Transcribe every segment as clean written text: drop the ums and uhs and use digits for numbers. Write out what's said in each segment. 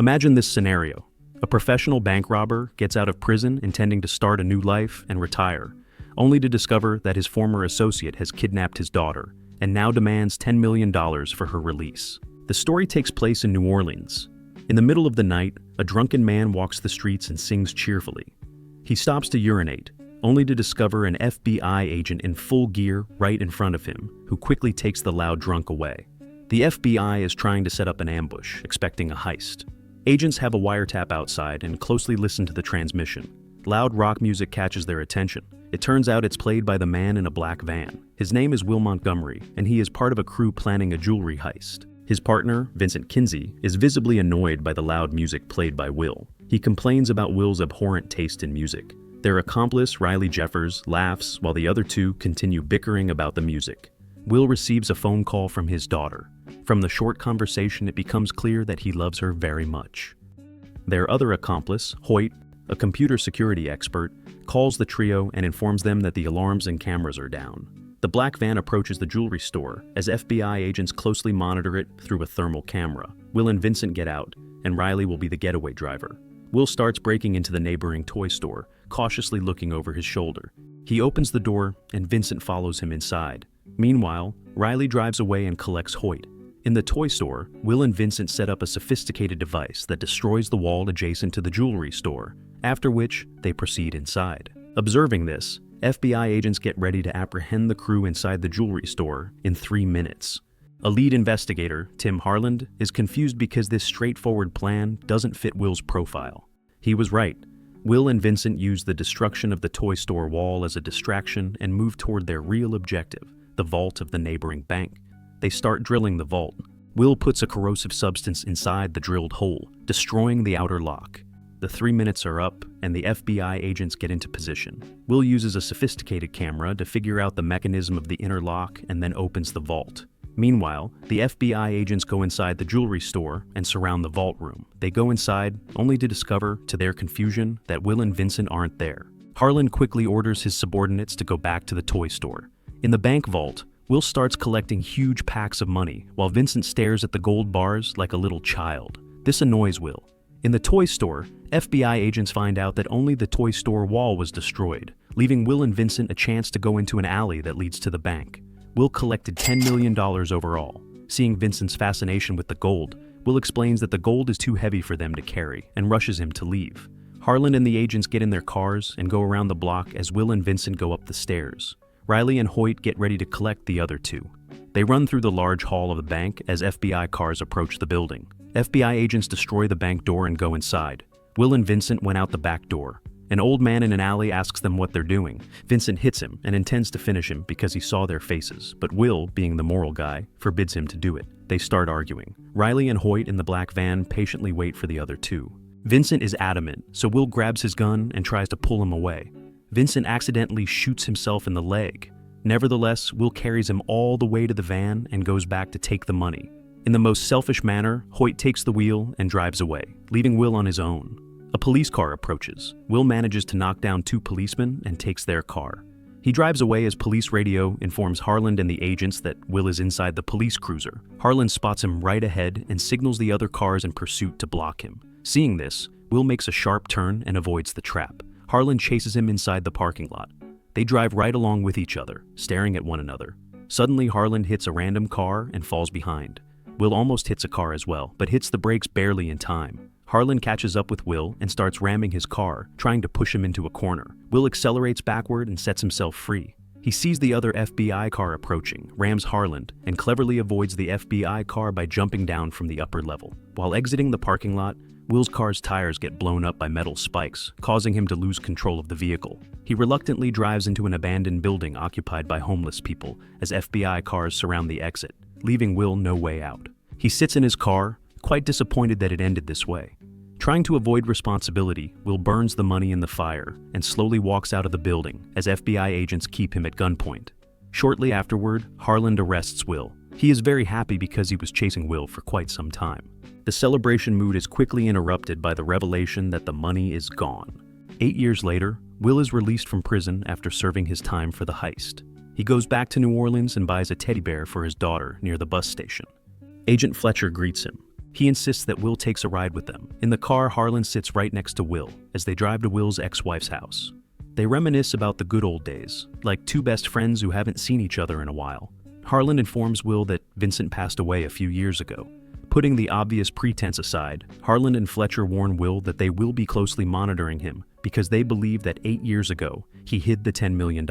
Imagine this scenario. A professional bank robber gets out of prison intending to start a new life and retire, only to discover that his former associate has kidnapped his daughter and now demands $10 million for her release. The story takes place in New Orleans. In the middle of the night, a drunken man walks the streets and sings cheerfully. He stops to urinate, only to discover an FBI agent in full gear right in front of him, who quickly takes the loud drunk away. The FBI is trying to set up an ambush, expecting a heist. Agents have a wiretap outside and closely listen to the transmission. Loud rock music catches their attention. It turns out it's played by the man in a black van. His name is Will Montgomery, and he is part of a crew planning a jewelry heist. His partner, Vincent, is visibly annoyed by the loud music played by Will. He complains about Will's abhorrent taste in music. Their accomplice, Riley Jeffers, laughs while the other two continue bickering about the music. Will receives a phone call from his daughter. From the short conversation, it becomes clear that he loves her very much. Their other accomplice, Hoyt, a computer security expert, calls the trio and informs them that the alarms and cameras are down. The black van approaches the jewelry store as FBI agents closely monitor it through a thermal camera. Will and Vincent get out, and Riley will be the getaway driver. Will starts breaking into the neighboring toy store, cautiously looking over his shoulder. He opens the door, and Vincent follows him inside. Meanwhile, Riley drives away and collects Hoyt. In the toy store, Will and Vincent set up a sophisticated device that destroys the wall adjacent to the jewelry store, after which they proceed inside. Observing this, FBI agents get ready to apprehend the crew inside the jewelry store in 3 minutes. A lead investigator, Tim Harland, is confused because this straightforward plan doesn't fit Will's profile. He was right. Will and Vincent use the destruction of the toy store wall as a distraction and move toward their real objective, the vault of the neighboring bank. They start drilling the vault. Will puts a corrosive substance inside the drilled hole, destroying the outer lock. The 3 minutes are up, and the FBI agents get into position. Will uses a sophisticated camera to figure out the mechanism of the inner lock and then opens the vault. Meanwhile, the FBI agents go inside the jewelry store and surround the vault room. They go inside, only to discover, to their confusion, that Will and Vincent aren't there. Harlan quickly orders his subordinates to go back to the toy store. In the bank vault, Will starts collecting huge packs of money, while Vincent stares at the gold bars like a little child. This annoys Will. In the toy store, FBI agents find out that only the toy store wall was destroyed, leaving Will and Vincent a chance to go into an alley that leads to the bank. Will collected $10 million overall. Seeing Vincent's fascination with the gold, Will explains that the gold is too heavy for them to carry and rushes him to leave. Harlan and the agents get in their cars and go around the block as Will and Vincent go up the stairs. Riley and Hoyt get ready to collect the other two. They run through the large hall of the bank as FBI cars approach the building. FBI agents destroy the bank door and go inside. Will and Vincent went out the back door. An old man in an alley asks them what they're doing. Vincent hits him and intends to finish him because he saw their faces, but Will, being the moral guy, forbids him to do it. They start arguing. Riley and Hoyt in the black van patiently wait for the other two. Vincent is adamant, so Will grabs his gun and tries to pull him away. Vincent accidentally shoots himself in the leg. Nevertheless, Will carries him all the way to the van and goes back to take the money. In the most selfish manner, Hoyt takes the wheel and drives away, leaving Will on his own. A police car approaches. Will manages to knock down 2 policemen and takes their car. He drives away as police radio informs Harland and the agents that Will is inside the police cruiser. Harland spots him right ahead and signals the other cars in pursuit to block him. Seeing this, Will makes a sharp turn and avoids the trap. Harland chases him inside the parking lot. They drive right along with each other, staring at one another. Suddenly, Harland hits a random car and falls behind. Will almost hits a car as well, but hits the brakes barely in time. Harlan catches up with Will and starts ramming his car, trying to push him into a corner. Will accelerates backward and sets himself free. He sees the other FBI car approaching, rams Harlan, and cleverly avoids the FBI car by jumping down from the upper level. While exiting the parking lot, Will's car's tires get blown up by metal spikes, causing him to lose control of the vehicle. He reluctantly drives into an abandoned building occupied by homeless people as FBI cars surround the exit, leaving Will no way out. He sits in his car, quite disappointed that it ended this way. Trying to avoid responsibility, Will burns the money in the fire and slowly walks out of the building as FBI agents keep him at gunpoint. Shortly afterward, Harland arrests Will. He is very happy because he was chasing Will for quite some time. The celebration mood is quickly interrupted by the revelation that the money is gone. 8 years later, Will is released from prison after serving his time for the heist. He goes back to New Orleans and buys a teddy bear for his daughter near the bus station. Agent Fletcher greets him. He insists that Will takes a ride with them. In the car, Harlan sits right next to Will as they drive to Will's ex-wife's house. They reminisce about the good old days, like two best friends who haven't seen each other in a while. Harlan informs Will that Vincent passed away a few years ago. Putting the obvious pretense aside, Harlan and Fletcher warn Will that they will be closely monitoring him because they believe that 8 years ago, he hid the $10 million,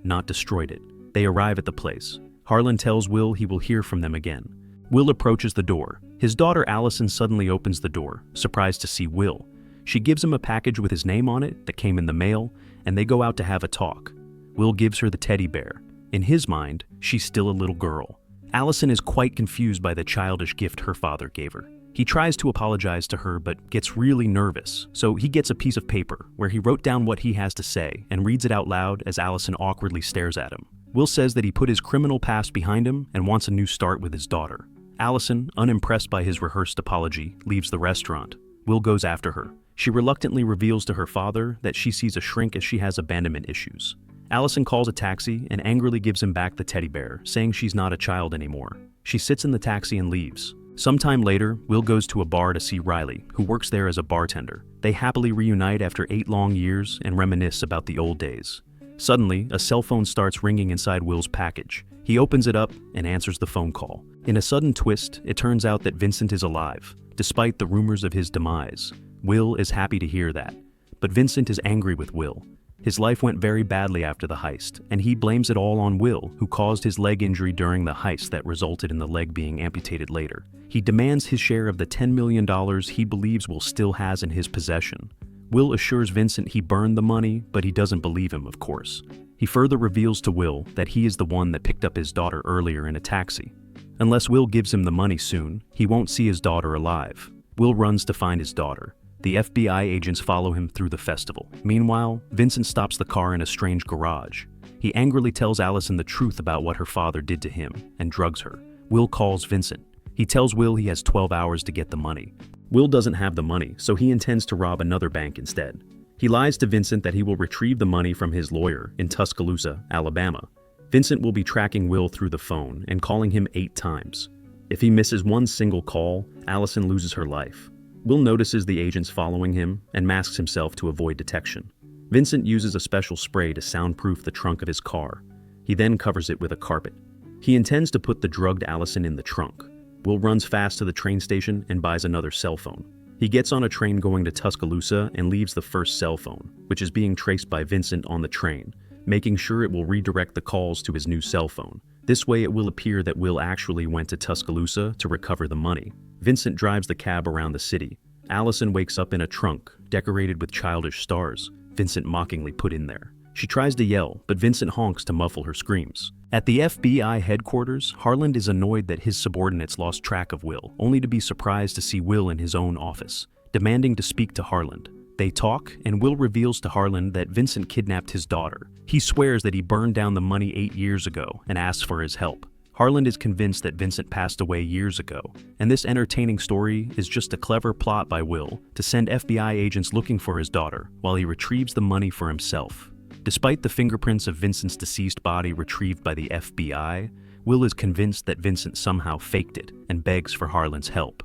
not destroyed it. They arrive at the place. Harlan tells Will he will hear from them again. Will approaches the door. His daughter Allison suddenly opens the door, surprised to see Will. She gives him a package with his name on it that came in the mail, and they go out to have a talk. Will gives her the teddy bear. In his mind, she's still a little girl. Allison is quite confused by the childish gift her father gave her. He tries to apologize to her but gets really nervous, so he gets a piece of paper where he wrote down what he has to say and reads it out loud as Allison awkwardly stares at him. Will says that he put his criminal past behind him and wants a new start with his daughter. Allison, unimpressed by his rehearsed apology, leaves the restaurant. Will goes after her. She reluctantly reveals to her father that she sees a shrink as she has abandonment issues. Allison calls a taxi and angrily gives him back the teddy bear, saying she's not a child anymore. She sits in the taxi and leaves. Sometime later, Will goes to a bar to see Riley, who works there as a bartender. They happily reunite after 8 long years and reminisce about the old days. Suddenly, a cell phone starts ringing inside Will's package. He opens it up and answers the phone call. In a sudden twist, it turns out that Vincent is alive, despite the rumors of his demise. Will is happy to hear that, but Vincent is angry with Will. His life went very badly after the heist, and he blames it all on Will, who caused his leg injury during the heist that resulted in the leg being amputated later. He demands his share of the $10 million he believes Will still has in his possession. Will assures Vincent he burned the money, but he doesn't believe him, of course. He further reveals to Will that he is the one that picked up his daughter earlier in a taxi. Unless Will gives him the money soon, he won't see his daughter alive. Will runs to find his daughter. The FBI agents follow him through the festival. Meanwhile, Vincent stops the car in a strange garage. He angrily tells Allison the truth about what her father did to him and drugs her. Will calls Vincent. He tells Will he has 12 hours to get the money. Will doesn't have the money, so he intends to rob another bank instead. He lies to Vincent that he will retrieve the money from his lawyer in Tuscaloosa, Alabama. Vincent will be tracking Will through the phone and calling him 8 times. If he misses one single call, Allison loses her life. Will notices the agents following him and masks himself to avoid detection. Vincent uses a special spray to soundproof the trunk of his car. He then covers it with a carpet. He intends to put the drugged Allison in the trunk. Will runs fast to the train station and buys another cell phone. He gets on a train going to Tuscaloosa and leaves the first cell phone, which is being traced by Vincent on the train, making sure it will redirect the calls to his new cell phone. This way it will appear that Will actually went to Tuscaloosa to recover the money. Vincent drives the cab around the city. Allison wakes up in a trunk, decorated with childish stars, Vincent mockingly put in there. She tries to yell, but Vincent honks to muffle her screams. At the FBI headquarters, Harlan is annoyed that his subordinates lost track of Will, only to be surprised to see Will in his own office, demanding to speak to Harlan. They talk, and Will reveals to Harlan that Vincent kidnapped his daughter. He swears that he burned down the money 8 years ago and asks for his help. Harlan is convinced that Vincent passed away years ago, and this entertaining story is just a clever plot by Will to send FBI agents looking for his daughter while he retrieves the money for himself. Despite the fingerprints of Vincent's deceased body retrieved by the FBI, Will is convinced that Vincent somehow faked it and begs for Harlan's help.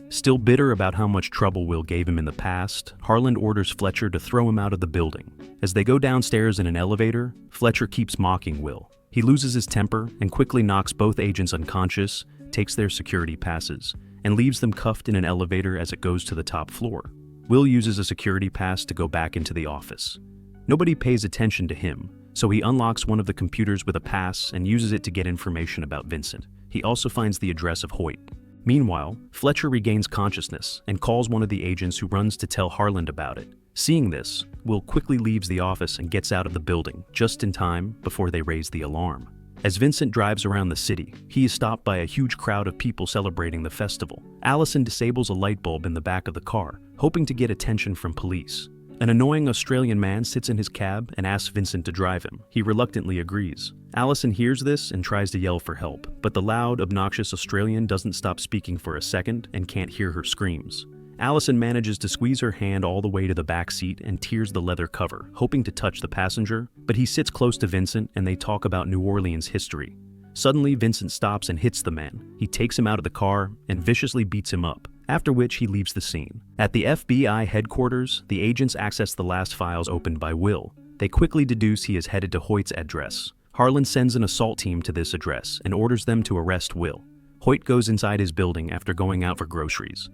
Still bitter about how much trouble Will gave him in the past, Harlan orders Fletcher to throw him out of the building. As they go downstairs in an elevator, Fletcher keeps mocking Will. He loses his temper and quickly knocks both agents unconscious, takes their security passes, and leaves them cuffed in an elevator as it goes to the top floor. Will uses a security pass to go back into the office. Nobody pays attention to him, so he unlocks one of the computers with a pass and uses it to get information about Vincent. He also finds the address of Hoyt. Meanwhile, Fletcher regains consciousness and calls one of the agents who runs to tell Harlan about it. Seeing this, Will quickly leaves the office and gets out of the building, just in time before they raise the alarm. As Vincent drives around the city, he is stopped by a huge crowd of people celebrating the festival. Allison disables a light bulb in the back of the car, hoping to get attention from police. An annoying Australian man sits in his cab and asks Vincent to drive him. He reluctantly agrees. Allison hears this and tries to yell for help, but the loud, obnoxious Australian doesn't stop speaking for a second and can't hear her screams. Allison manages to squeeze her hand all the way to the back seat and tears the leather cover, hoping to touch the passenger, but he sits close to Vincent and they talk about New Orleans history. Suddenly, Vincent stops and hits the man. He takes him out of the car and viciously beats him up. after which he leaves the scene. At the FBI headquarters, the agents access the last files opened by Will. They quickly deduce he is headed to Hoyt's address. Harlan sends an assault team to this address and orders them to arrest Will. Hoyt goes inside his building after going out for groceries.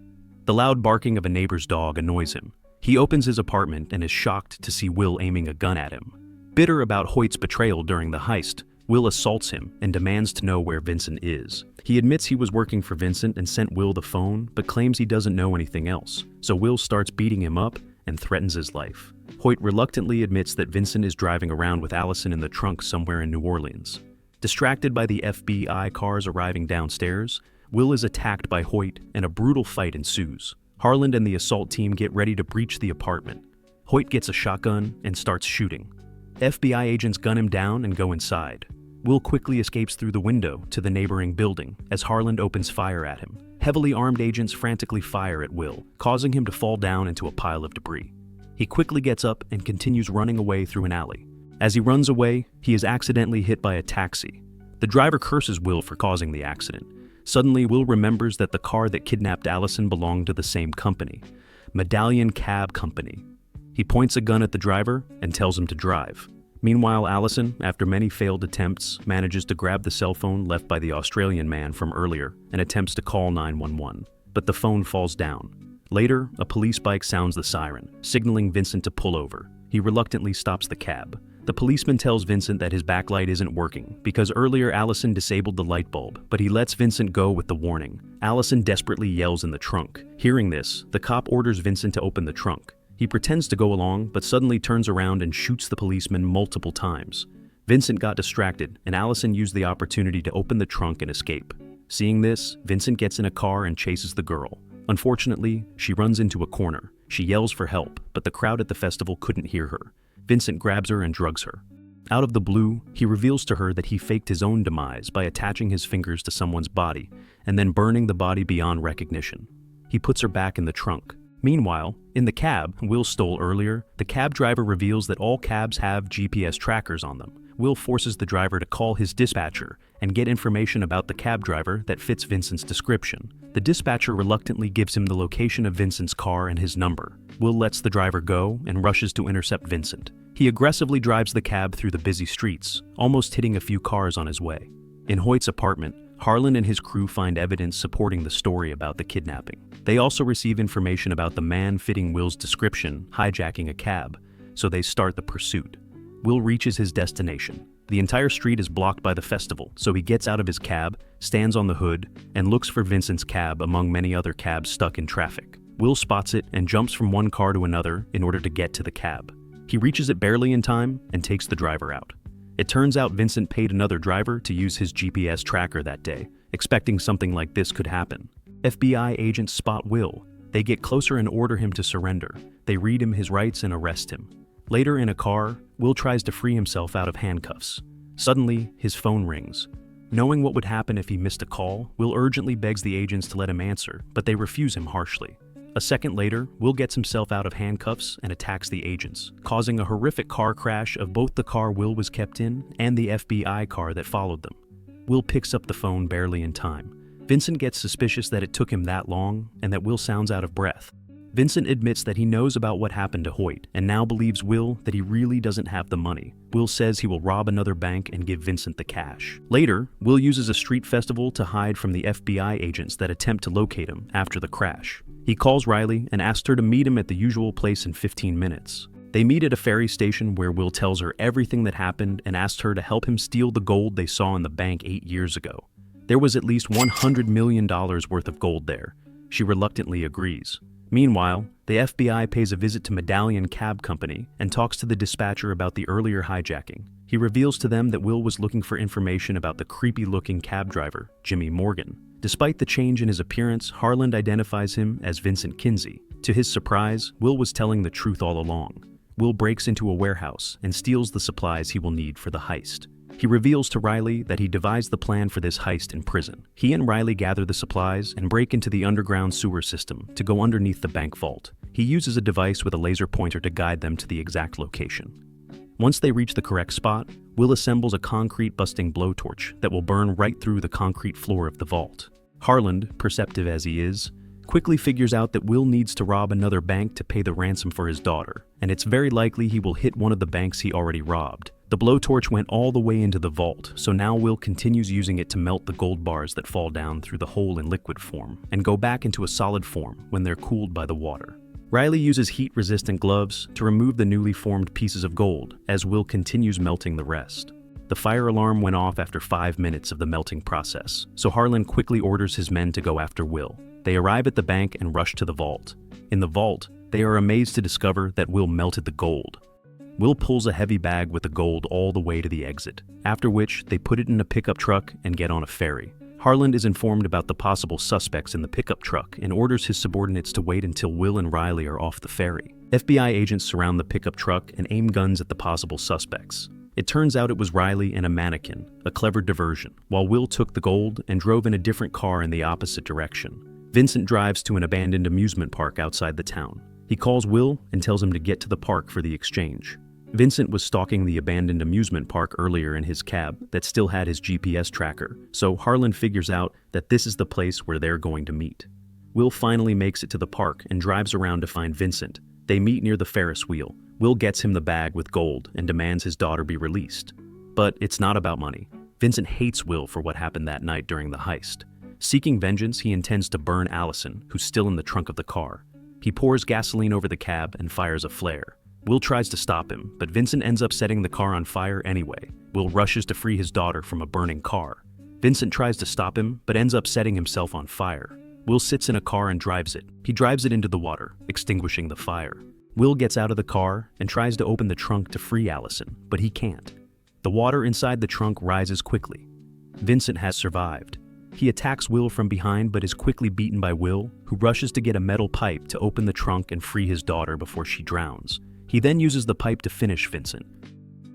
The loud barking of a neighbor's dog annoys him. He opens his apartment and is shocked to see Will aiming a gun at him. Bitter about Hoyt's betrayal during the heist, Will assaults him and demands to know where Vincent is. He admits he was working for Vincent and sent Will the phone, but claims he doesn't know anything else, so Will starts beating him up and threatens his life. Hoyt reluctantly admits that Vincent is driving around with Allison in the trunk somewhere in New Orleans. Distracted by the FBI cars arriving downstairs, Will is attacked by Hoyt and a brutal fight ensues. Harlan and the assault team get ready to breach the apartment. Hoyt gets a shotgun and starts shooting. FBI agents gun him down and go inside. Will quickly escapes through the window to the neighboring building as Harlan opens fire at him. Heavily armed agents frantically fire at Will, causing him to fall down into a pile of debris. He quickly gets up and continues running away through an alley. As he runs away, he is accidentally hit by a taxi. The driver curses Will for causing the accident. Suddenly, Will remembers that the car that kidnapped Allison belonged to the same company, Medallion Cab Company. He points a gun at the driver and tells him to drive. Meanwhile, Allison, after many failed attempts, manages to grab the cell phone left by the Australian man from earlier and attempts to call 911, but the phone falls down. Later, a police bike sounds the siren, signaling Vincent to pull over. He reluctantly stops the cab. The policeman tells Vincent that his backlight isn't working because earlier Allison disabled the light bulb, but he lets Vincent go with the warning. Allison desperately yells in the trunk. Hearing this, the cop orders Vincent to open the trunk. He pretends to go along, but suddenly turns around and shoots the policeman multiple times. Vincent got distracted, and Allison used the opportunity to open the trunk and escape. Seeing this, Vincent gets in a car and chases the girl. Unfortunately, she runs into a corner. She yells for help, but the crowd at the festival couldn't hear her. Vincent grabs her and drugs her. Out of the blue, he reveals to her that he faked his own demise by attaching his fingers to someone's body and then burning the body beyond recognition. He puts her back in the trunk. Meanwhile, in the cab Will stole earlier, the cab driver reveals that all cabs have GPS trackers on them. Will forces the driver to call his dispatcher and get information about the cab driver that fits Vincent's description. The dispatcher reluctantly gives him the location of Vincent's car and his number. Will lets the driver go and rushes to intercept Vincent. He aggressively drives the cab through the busy streets, almost hitting a few cars on his way. In Hoyt's apartment, Harlan and his crew find evidence supporting the story about the kidnapping. They also receive information about the man fitting Will's description hijacking a cab, so they start the pursuit. Will reaches his destination. The entire street is blocked by the festival, so he gets out of his cab, stands on the hood, and looks for Vincent's cab among many other cabs stuck in traffic. Will spots it and jumps from one car to another in order to get to the cab. He reaches it barely in time and takes the driver out. It turns out Vincent paid another driver to use his GPS tracker that day, expecting something like this could happen. FBI agents spot Will. They get closer and order him to surrender. They read him his rights and arrest him. Later in a car, Will tries to free himself out of handcuffs. Suddenly, his phone rings. Knowing what would happen if he missed a call, Will urgently begs the agents to let him answer, but they refuse him harshly. A second later, Will gets himself out of handcuffs and attacks the agents, causing a horrific car crash of both the car Will was kept in and the FBI car that followed them. Will picks up the phone barely in time. Vincent gets suspicious that it took him that long and that Will sounds out of breath. Vincent admits that he knows about what happened to Hoyt and now believes Will that he really doesn't have the money. Will says he will rob another bank and give Vincent the cash. Later, Will uses a street festival to hide from the FBI agents that attempt to locate him after the crash. He calls Riley and asks her to meet him at the usual place in 15 minutes. They meet at a ferry station where Will tells her everything that happened and asks her to help him steal the gold they saw in the bank 8 years ago. There was at least $100 million worth of gold there. She reluctantly agrees. Meanwhile, the FBI pays a visit to Medallion Cab Company and talks to the dispatcher about the earlier hijacking. He reveals to them that Will was looking for information about the creepy-looking cab driver, Jimmy Morgan. Despite the change in his appearance, Harlan identifies him as Vincent Kinsey. To his surprise, Will was telling the truth all along. Will breaks into a warehouse and steals the supplies he will need for the heist. He reveals to Riley that he devised the plan for this heist in prison. He and Riley gather the supplies and break into the underground sewer system to go underneath the bank vault. He uses a device with a laser pointer to guide them to the exact location. Once they reach the correct spot, Will assembles a concrete-busting blowtorch that will burn right through the concrete floor of the vault. Harlan, perceptive as he is, quickly figures out that Will needs to rob another bank to pay the ransom for his daughter, and it's very likely he will hit one of the banks he already robbed. The blowtorch went all the way into the vault, so now Will continues using it to melt the gold bars that fall down through the hole in liquid form and go back into a solid form when they're cooled by the water. Riley uses heat-resistant gloves to remove the newly formed pieces of gold as Will continues melting the rest. The fire alarm went off after 5 minutes of the melting process, so Harlan quickly orders his men to go after Will. They arrive at the bank and rush to the vault. In the vault, they are amazed to discover that Will melted the gold. Will pulls a heavy bag with the gold all the way to the exit, after which they put it in a pickup truck and get on a ferry. Harlan is informed about the possible suspects in the pickup truck and orders his subordinates to wait until Will and Riley are off the ferry. FBI agents surround the pickup truck and aim guns at the possible suspects. It turns out it was Riley and a mannequin, a clever diversion, while Will took the gold and drove in a different car in the opposite direction. Vincent drives to an abandoned amusement park outside the town. He calls Will and tells him to get to the park for the exchange. Vincent was stalking the abandoned amusement park earlier in his cab that still had his GPS tracker, so Harlan figures out that this is the place where they're going to meet. Will finally makes it to the park and drives around to find Vincent. They meet near the Ferris wheel. Will gets him the bag with gold and demands his daughter be released. But it's not about money. Vincent hates Will for what happened that night during the heist. Seeking vengeance, he intends to burn Allison, who's still in the trunk of the car. He pours gasoline over the cab and fires a flare. Will tries to stop him, but Vincent ends up setting the car on fire anyway. Will rushes to free his daughter from a burning car. Vincent tries to stop him, but ends up setting himself on fire. Will sits in a car and drives it. He drives it into the water, extinguishing the fire. Will gets out of the car and tries to open the trunk to free Allison, but he can't. The water inside the trunk rises quickly. Vincent has survived. He attacks Will from behind but is quickly beaten by Will, who rushes to get a metal pipe to open the trunk and free his daughter before she drowns. He then uses the pipe to finish Vincent.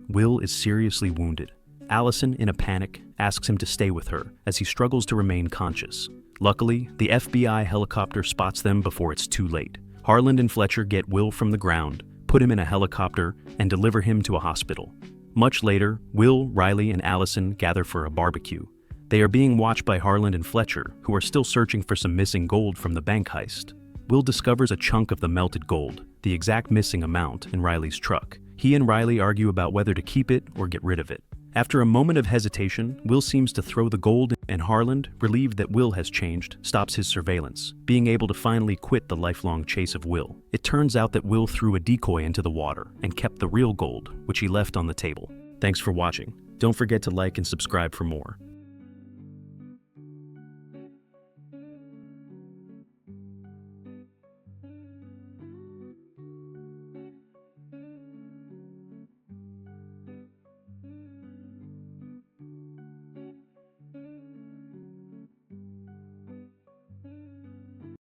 Will is seriously wounded. Allison, in a panic, asks him to stay with her as he struggles to remain conscious. Luckily, the FBI helicopter spots them before it's too late. Harlan and Fletcher get Will from the ground, put him in a helicopter, and deliver him to a hospital. Much later, Will, Riley, and Allison gather for a barbecue. They are being watched by Harlan and Fletcher, who are still searching for some missing gold from the bank heist. Will discovers a chunk of the melted gold, the exact missing amount, in Riley's truck. He and Riley argue about whether to keep it or get rid of it. After a moment of hesitation, Will seems to throw the gold, and Harlan, relieved that Will has changed, stops his surveillance, being able to finally quit the lifelong chase of Will. It turns out that Will threw a decoy into the water and kept the real gold, which he left on the table. Thanks for watching. Don't forget to like and subscribe for more.